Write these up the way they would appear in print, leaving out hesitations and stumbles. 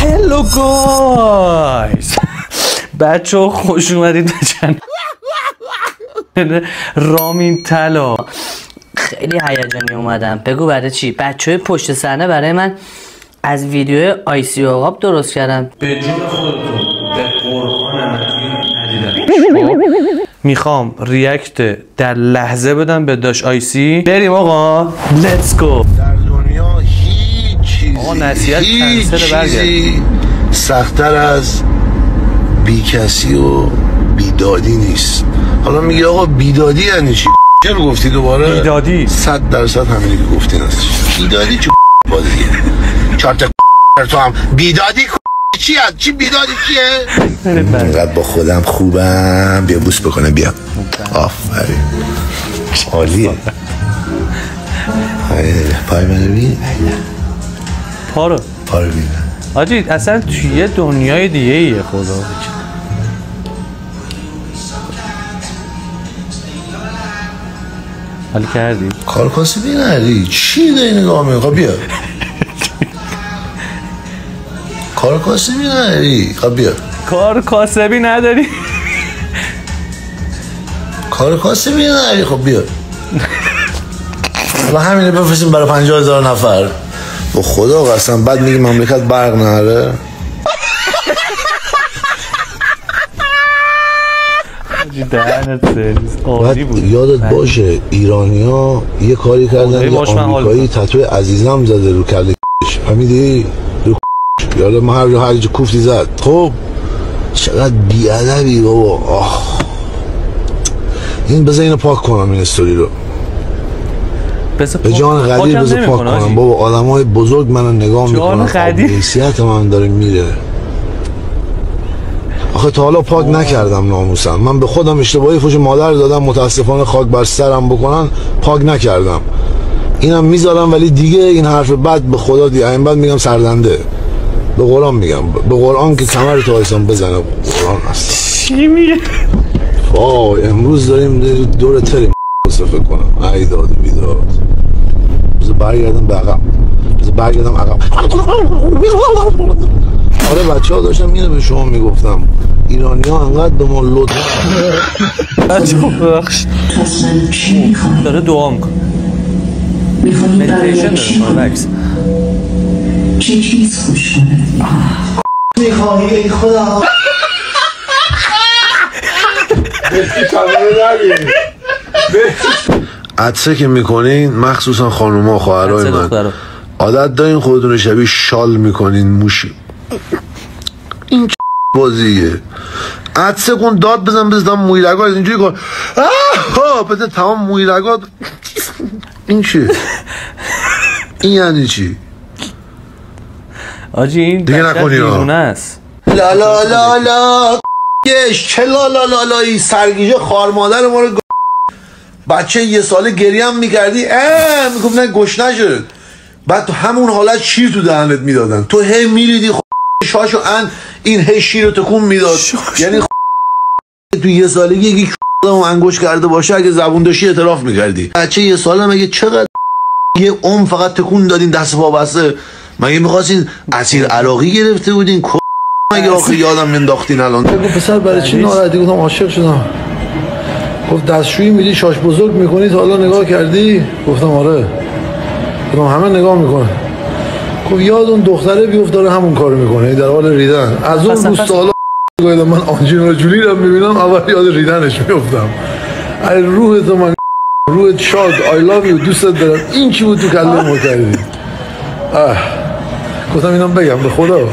هلو گایز، بچه ها خوش اومدید به چنل رامین طلا. خیلی هیجانی اومدم. بگو برای چی؟ بچه های پشت صحنه برای من از ویدیو آیسی عقاب درست کردم. به جون خودتون به قرآن ندیدم. میخوام ریاکت در لحظه بدم به داش آیسی. بریم آقا، لیتس گو. در دنیا هیچ چیزی سخت‌تر از بیکسی و بیدادی نیست. حالا میگه آقا بیدادی یعنی چی؟ چرا گفتی دوباره؟ بیدادی 100% همینی که گفتی هست. بیدادی چه بازیه؟ چهار تا تو هم بیدادی چی هست؟ چی بیدادی چیه؟ اینقدر با خودم خوبم. بیا بوس بکنه، بیا. آفرین، عالیه. پای منو ببین. پا رو ببین آجی، اصلا توی دنیای دیگه ایه. خدا حالی کردی؟ کار کاسبی نداری؟ چی داری نگاه میکنی؟ بیا. کار کاسبی نداری؟ بیا. کار کاسبی نداری؟ کار کاسبی نداری؟ خب بیا. و همینه بفرستیم برای 50,000 نفر. با خدا قسم. بعد میگی مملکت برق نداره؟ باید یادت باشه ایرانیا یه کاری کردن، یه آمریکایی تتو عزیزم زده رو کله کش. فهمیدی؟ رو یالا ما هر جا کوفتی زد. خب چقدر بیادبی بابا. این بذار اینو پاک کنم، این استوری رو به جان قدیر بذار پاک کنم. بابا آدم های بزرگ منو نگاه میکنن، حیثیت من داره میره. آخه تا حالا پاک نکردم ناموسم. من به خودم اشتباهی فوش مادر دادم، متاسفانه خاک بر سرم بکنن پاک نکردم. اینم میذارم، ولی دیگه این حرف بد به خدا دیگه این بعد میگم سردنده. به قرآن میگم، به قرآن که کمر تو آیسان بزنه. قرآن اصلا چی میگه؟ وای امروز داریم دور تریم فکر کنم. ای داد بیداد. بذار برگردم به عقب. آره بچه ها داشتم اینو به شما میگفتم، ایرانی ها انقدر به ما لطف داره دعا میکنه، مدیتیشن داره کنه. چه چیز خوش کنه میخواهی ای خدا؟ عطسه که میکنین، مخصوصا خانوما خواهرای من، عادت دارین خودتون شبیه شال میکنین موشی. این چه بازیه؟ عطسه کن، داد بزن، بزن موی رگات اینجوری کن، بزن تمام موی رگات. این چیه؟ این یعنی چی؟ آجی این دیگه نکنی ها. لا لا لا لا چه لا لا لا لایی؟ سرگیجه خوار مادر ما رو بچه یه ساله گریه هم میکردی میگفتن گشنه شد. بعد تو همون حالت شیر تو دهنت میدادن، تو هی میریدی شاشو این هی شیر رو تکون میداد. یعنی تو یه سالگی یکی انگوش کرده باشه اگه زبون داشتی اعتراف میکردی. بچه یه ساله مگه چقدر یه فقط تکون دادین دست پا بسته؟ مگه میخواستین اسیر عراقی گرفته بودین؟ مگه آخه یادم مینداختین الان؟ بگو پسر برای چی ناراحتی؟ گفتم عاشق شدم. گفت دستشویی میدی شاش بزرگ میکنی، تا حالا نگاه کردی؟ گفتم آره. گفتم همه نگاه میکنه. گفت یاد اون دختره بیفت داره همون کارو میکنه در حال ریدن. از اون روز تا حالا من آنجلینا جولی رو میبینم اول یاد ریدنش میافتم. ای روحت من، روحت شاد، I love you، دوست دارم. این چی بود تو کله ما کردی؟ گفتم اینم بگم به خدا. یلو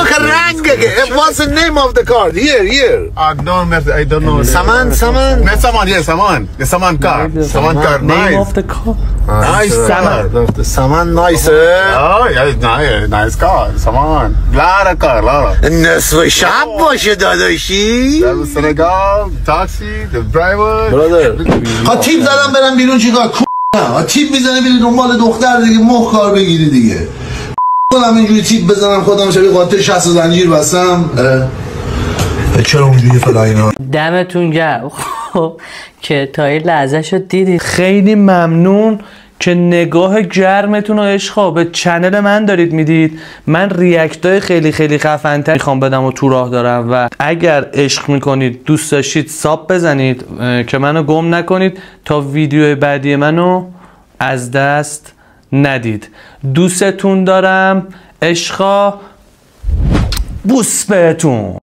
که رنگه که what's the name of the card? Here. I don't know. Saman. Yes, Saman car. Saman car. Name of the car. Nice car. Saman nice. Oh, yeah, nice car. Saman. Lara. نصف شب باشه داداشی. Senegal, taxi, the driver. Brother. ها تیپ زدم برم بیرون چیکار؟ ها تیپ میزنه بیرون دنبال دختر دیگه، مخ کار بگیری دیگه. خودم اینجوری تیپ بزنم خودم شبیه قاطع 60 زنجیر بستم. چرا اونجوری فلا اینا؟ دمتون گرم که تا این لحظه شد دیدید. خیلی ممنون که نگاه گرمتون و عشقا به چنل من دارید میدید. من ریاکتای خیلی خیلی خفن‌تر میخوام بدم و تو راه دارم و اگر عشق میکنید دوست داشتید ساب بزنید که منو گم نکنید تا ویدیو بعدی منو از دست ندید. دوستتون دارم عشقا، بوس بهتون.